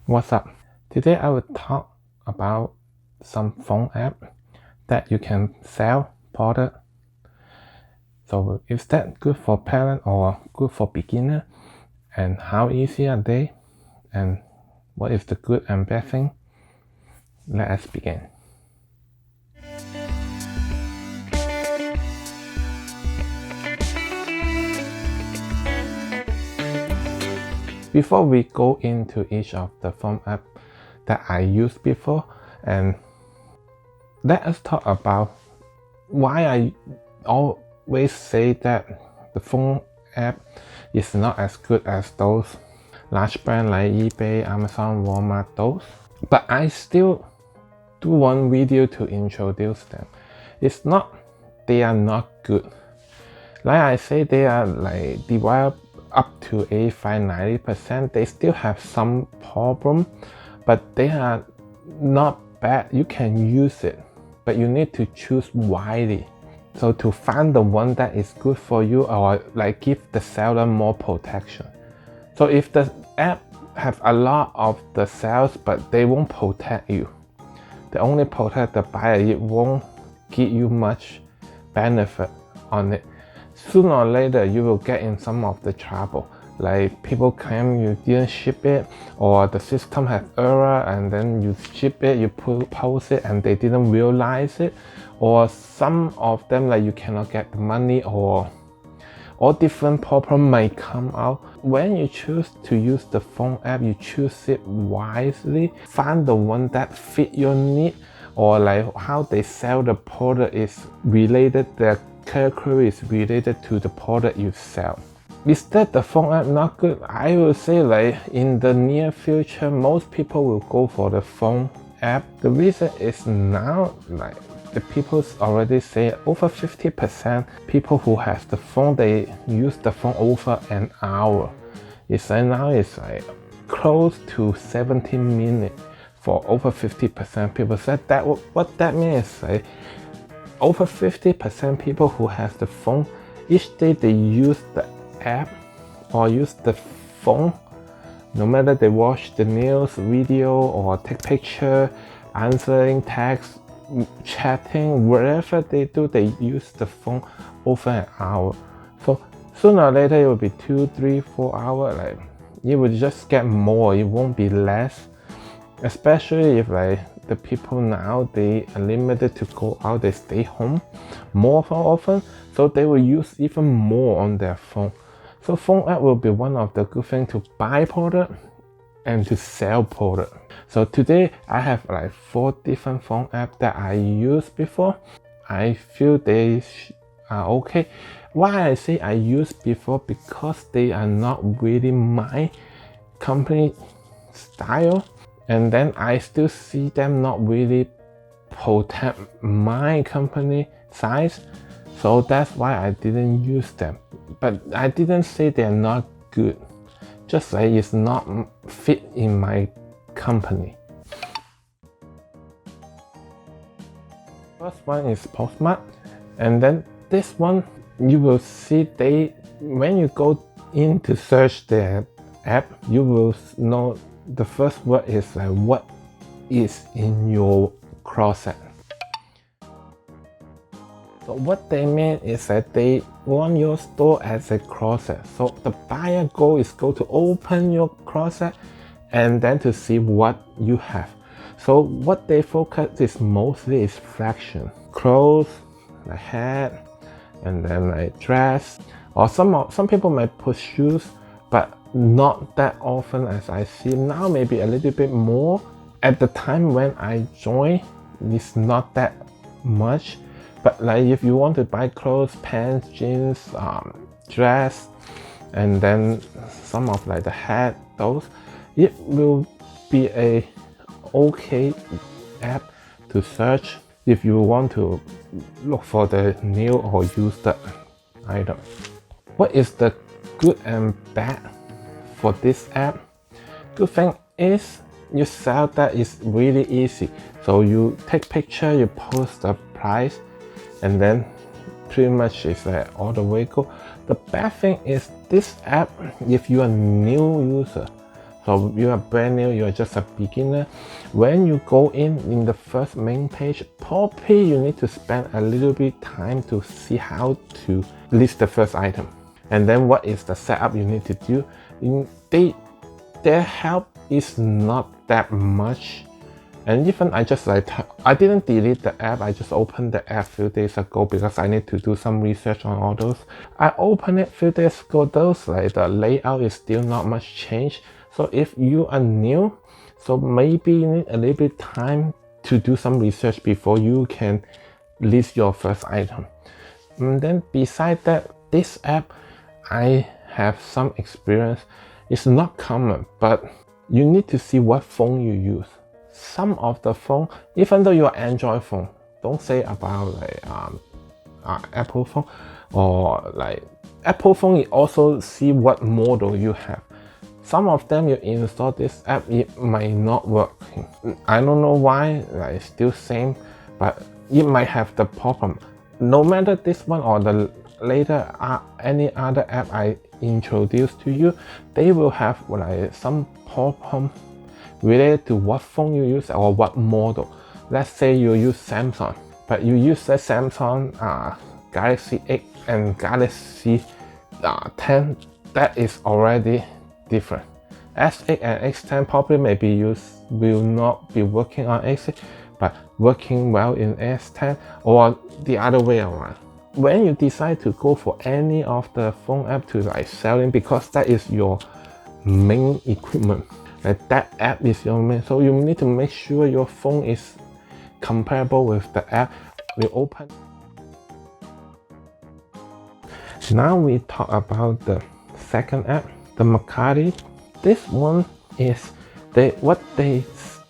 What's up? Today I will talk about some phone app that you can sell product. So is that good for parent or good for beginner? And how easy are they? And what is the good and bad thing? Let us begin. Before we go into each of the phone app that I used before, and let us talk about why I always say that the phone app is not as good as those large brands like eBay, Amazon, Walmart, those. But I still do one video to introduce them. It's not they are not good. Like I say, they are like developed up to 85-90%. They still have some problem, but they are not bad. You can use it, but you need to choose wisely. So to find the one that is good for you, or like give the seller more protection. So if the app have a lot of the sales, but they won't protect you, they only protect the buyer, it won't give you much benefit on it. Sooner or later, you will get in some of the trouble. Like people claim you didn't ship it, or the system has error, and then you ship it, you post it, and they didn't realize it, or some of them like you cannot get the money, or all different problem might come out. When you choose to use the phone app, you choose it wisely. Find the one that fit your need, or like how they sell the product is related, their character is related to the product you sell. Is that the phone app not good? I will say like in the near future, most people will go for the phone app. The reason is now like the people already say over 50% people who have the phone, they use the phone over an hour. It's like now it's like close to 70 minutes for over 50% people. Said that what that means is like over 50% people who have the phone, each day they use the app or use the phone, no matter they watch the news, video, or take picture, answering text, chatting, whatever they do, they use the phone over an hour. So sooner or later it will be 2, 3, 4 hours. Like it will just get more, it won't be less. Especially if like the people now, they are limited to go out, they stay home more often, so they will use even more on their phone. So phone app will be one of the good things to buy product and to sell product. So today I have like 4 different phone apps that I used before. I feel they are okay. Why I say I used before? Because they are not really my company style, and then I still see them not really protect my company size, so that's why I didn't use them. But I didn't say they're not good, just like it's not fit in my company. First one is Poshmark, and then this one you will see when you go in to search their app, you will know the first word is like what is in your closet. So what they mean is that they want your store as a closet. So the buyer goal is to open your closet and then to see what you have. So what they focus is mostly is fashion, clothes, like hat, and then like dress, or some people might put shoes, but not that often as I see now, maybe a little bit more. At the time when I joined, it's not that much. But like if you want to buy clothes, pants, jeans, dress, and then some of like the hat, those, it will be a okay app to search if you want to look for the new or used item. What is the good and bad for this app? Good thing is you sell that is really easy. So you take picture, you post the price, and then pretty much it's like all the way go. The bad thing is this app, if you are a new user, So you are brand new, you are just a beginner. When you go in the first main page, probably you need to spend a little bit time to see how to list the first item. And then what is the setup you need to do. Their help is not that much. And even I didn't delete the app, I just opened the app a few days ago because I need to do some research on all those. I opened it a few days ago, the layout is still not much change. So if you are new, so maybe you need a little bit time to do some research before you can list your first item. And then beside that, this app, I have some experience. It's not common, but you need to see what phone you use. Some of the phone, even though you're Android phone, don't say about Apple phone, or like Apple phone, you also see what model you have. Some of them you install this app, it might not work. I don't know why, like it's still same, but it might have the problem. No matter this one or the later any other app I introduce to you, they will have like some problem related to what phone you use or what model. Let's say you use Samsung, but you use the Samsung Galaxy 8 and Galaxy 10, that is already different. S8 and X10 probably will not be working on X8, but working well in S10, or the other way around. When you decide to go for any of the phone app to like selling, because that is your main equipment, like that app is your main, so you need to make sure your phone is comparable with the app. We open. Now we talk about the second app, the Mercari. This one is what they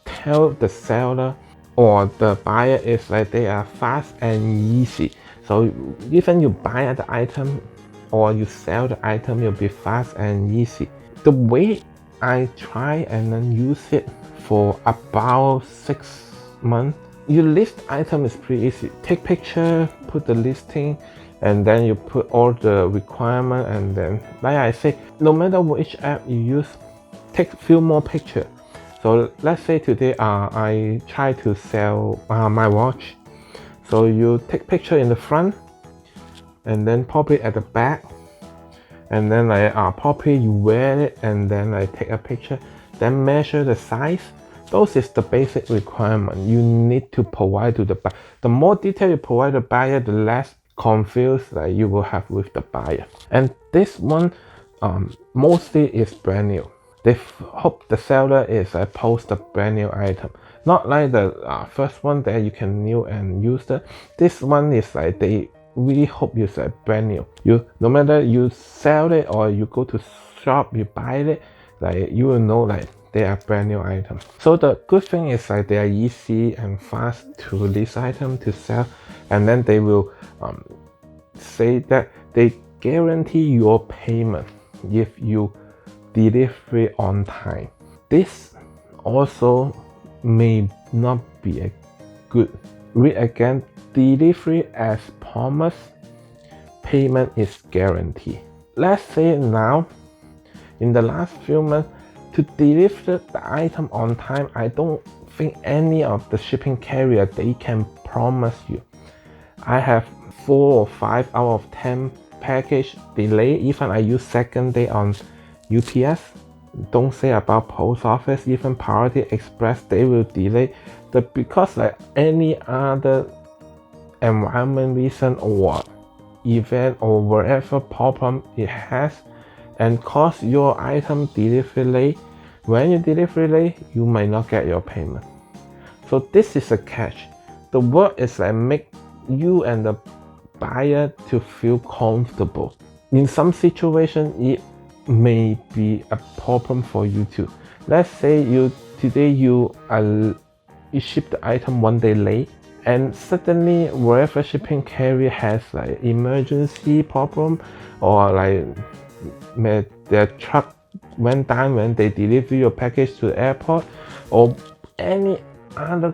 tell the seller or the buyer is like they are fast and easy. So even you buy the item or you sell the item, you'll be fast and easy. The way I try and then use it for about 6 months. You list item is pretty easy. Take picture, put the listing, and then you put all the requirement, and then like I say, no matter which app you use, take few more picture. So let's say today I try to sell my watch. So you take picture in the front, and then probably at the back, and then probably you wear it, and then I take a picture, then measure the size. Those is the basic requirement you need to provide to the buyer. The more detail you provide the buyer, the less confused that you will have with the buyer. And this one mostly is brand new. They hope the seller is post a brand new item, not like the first one that you can new and use it. This one is like they really hope you say brand new. No matter you sell it or you go to shop, you buy it, like you will know like they are brand new items. So the good thing is like they are easy and fast to list item to sell, and then they will say that they guarantee your payment if you deliver on time. This also may not be a good. Read again. Delivery as promised, payment is guaranteed. Let's say now, in the last few months, to deliver the item on time, I don't think any of the shipping carrier they can promise you. I have 4 or 5 out of 10 package delay. Even I use second day on UPS. Don't say about post office, even Priority Express, they will delay. Because like any other environment reason or event or whatever problem it has, and cause your item delivery late. When you deliver late, you might not get your payment. So this is a catch. The work is like make you and the buyer to feel comfortable. In some situation, it may be a problem for you too. Let's say today you ship the item 1 day late, and suddenly wherever shipping carrier has like emergency problem, or like their truck went down when they deliver your package to the airport, or any other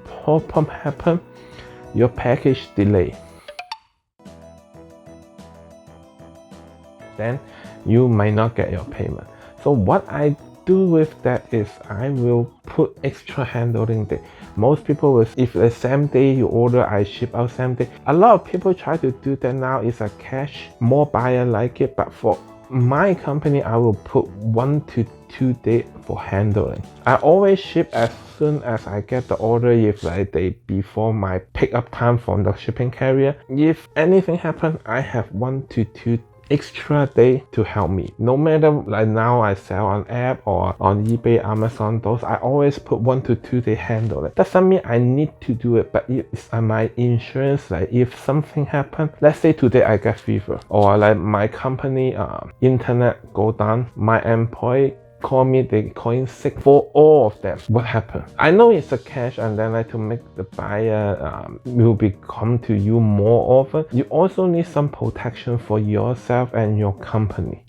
problem happen, your package delay, then you might not get your payment. So what I do with that is I will put extra handling day. Most people will, if the same day you order, I ship out same day. A lot of people try to do that now. It's a cash, more buyer like it, but for my company, I will put 1 to 2 days for handling. I always ship as soon as I get the order, if like day before my pickup time from the shipping carrier. If anything happens, I have 1 to 2 extra day to help me. No matter like now I sell on app or on eBay, Amazon, those I always put 1 to 2 day handle it. Doesn't mean I need to do it, but it's my insurance. Like if something happen, let's say today I get fever, or like my company internet go down, my employee call me, they call in sick, for all of them, what happened? I know it's a cash, and then like to make the buyer will come to you more often. You also need some protection for yourself and your company.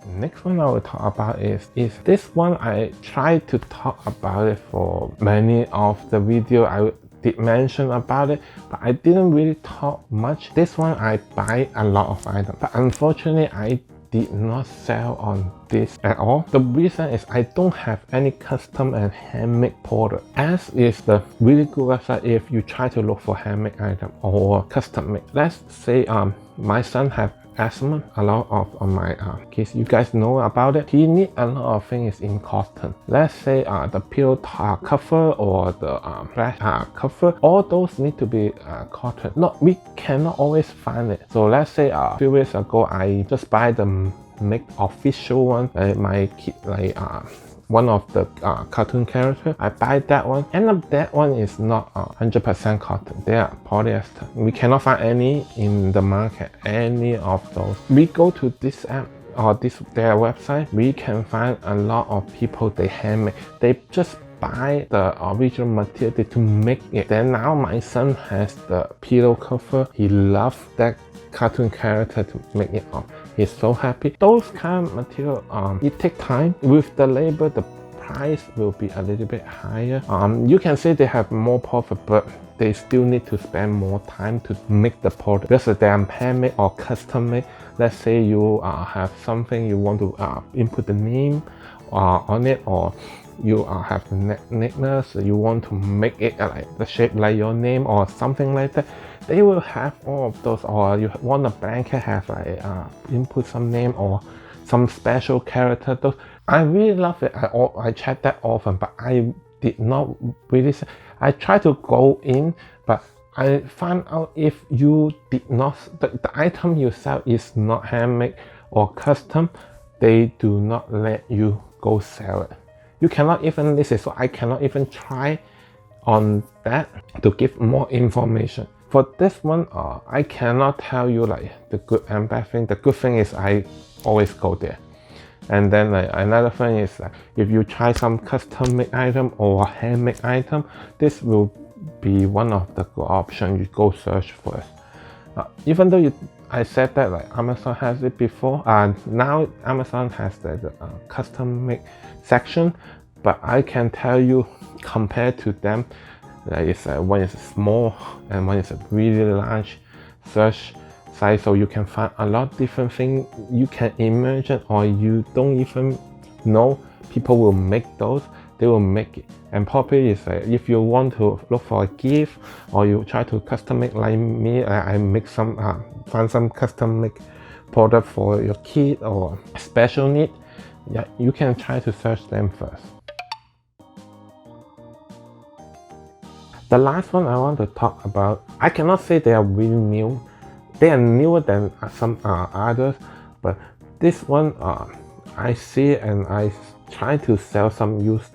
Next one I will talk about is this one. I tried to talk about it for many of the video. I did mention about it, but I didn't really talk much. This one I buy a lot of items, but unfortunately I did not sell on this at all. The reason is I don't have any custom and handmade product. As is the really good website if you try to look for handmade item or custom made. Let's say my son have asthma. A lot of my case, you guys know about it. He need a lot of things in cotton. Let's say the pillow cover or the flash cover, all those need to be cotton. We cannot always find it. So let's say a few years ago, I just buy the make official one. My kid one of the cartoon character, I buy that one, and that one is not 100% cotton. They are polyester. We cannot find any in the market, any of those. We go to this app or their website, we can find a lot of people, they handmade. They just buy the original material to make it. Then now my son has the pillow cover. He loves that cartoon character to make it up. He's so happy. Those kind of material, it takes time. With the label, the price will be a little bit higher. You can say they have more profit, but they still need to spend more time to make the product because they are handmade or custom made. Let's say you have something you want to input the name on it, or you have the necklace, you want to make it like the shape like your name or something like that. They will have all of those. Or you want a blanket, have like input some name or some special character. Those I really love it. I check that often, but I did not really. I try to go in, but I found out if you did not, the item you sell is not handmade or custom, they do not let you go sell it. You cannot even list it, so I cannot even try on that to give more information. For this one, I cannot tell you like the good and bad thing. The good thing is I always go there. And then like another thing is if you try some custom made item or handmade item, this will be one of the good options you go search for it. Even though I said that like Amazon has it before, and now Amazon has the custom made section, but I can tell you compared to them, one is small and one is a really large search site, so you can find a lot of different things you can imagine or you don't even know. People will make those, they will make it. And probably is if you want to look for a gift or you try to custom make like me, I make some find some custom make product for your kid or special need. Yeah, you can try to search them first. The last one I want to talk about, I cannot say they are really new. They are newer than some others, but this one I see and I try to sell some used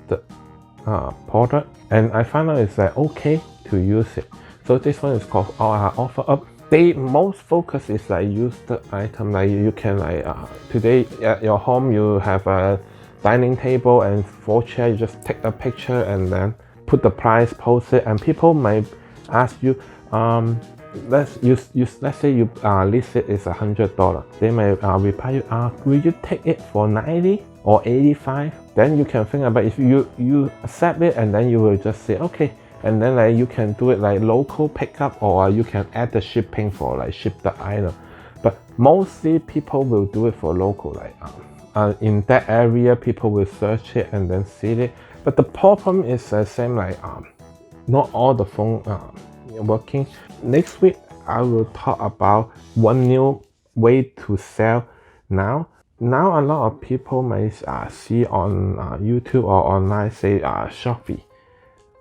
product, and I found out it's okay to use it. So this one is called offer up. They most focus is like used item, like you can like today at your home you have a dining table and 4 chairs. You just take a picture and then put the price, post it, and people might ask you, let's say you list it is $100. They may reply you, will you take it for 90 or 85? Then you can think about if you accept it, and then you will just say okay, and then you can do it like local pickup, or you can add the shipping for like ship the item. But mostly people will do it for local, like in that area people will search it and then see it. But the problem is the same, like not all the phone working. Next week I will talk about one new way to sell now. Now a lot of people may see on YouTube or online, say Shopee,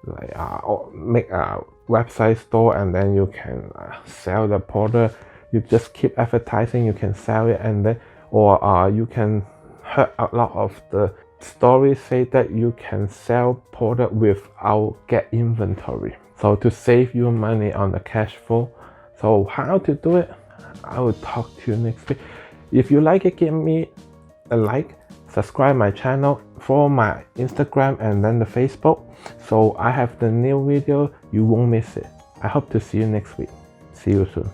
like or make a website store and then you can sell the product. You just keep advertising, you can sell it, and then or you can heard a lot of the stories say that you can sell product without get inventory, so to save you money on the cash flow. So how to do it, I will talk to you next week. If you like it, give me a like, subscribe my channel, follow my Instagram and then the Facebook, so I have the new video, you won't miss it. I hope to see you next week. See you soon.